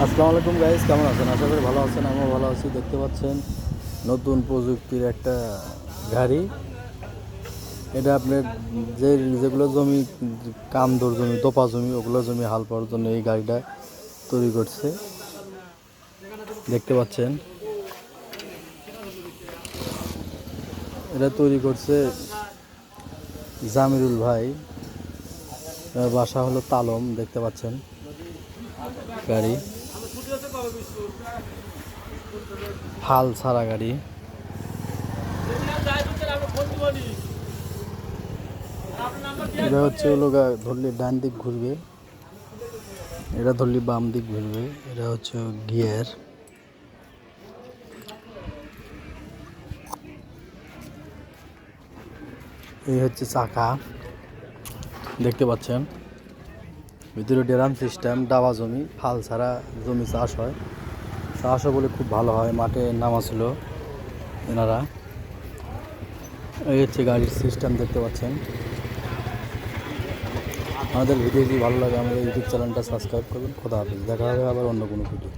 আসসালামু আলাইকুম গাইস, কেমন আছেন? আশা করি ভালো আছেন। আমিও ভালো আছি। দেখতে পাচ্ছেন নতুন প্রযুক্তির একটা গাড়ি। এটা আপনার যেগুলো জমি, কামদোর জমি, দোপা জমি, ওগুলো জমি হাল পাওয়ার জন্য এই গাড়িটা তৈরি করছে। দেখতে পাচ্ছেন এটা তৈরি করছে জামিরুল ভাই। বাসা হলো তালম। দেখতে পাচ্ছেন গাড়ি হাল ছাড়া গাড়ি। এটা হচ্ছে হলো ধরলে ডান দিক ঘুরবে, এটা ধরলে বাম দিক ঘুরবে। এটা হচ্ছে গিয়ার। এই হচ্ছে চাকা। দেখতে পাচ্ছেন ভিতরে ড্রাম সিস্টেম। ডাবা জমি, ফাল ছাড়া জমি চাষ হয়। চাষও বলে খুব ভালো হয়। মাঠে নামা ছিল এনারা। এই হচ্ছে গাড়ির সিস্টেম। দেখতে পাচ্ছেন। আমাদের ভিডিও যদি ভালো লাগে আমাদের ইউটিউব চ্যানেলটা সাবস্ক্রাইব করবেন। খোদা হাফেজ। দেখা হবে আবার অন্য কোনো ভিডিও।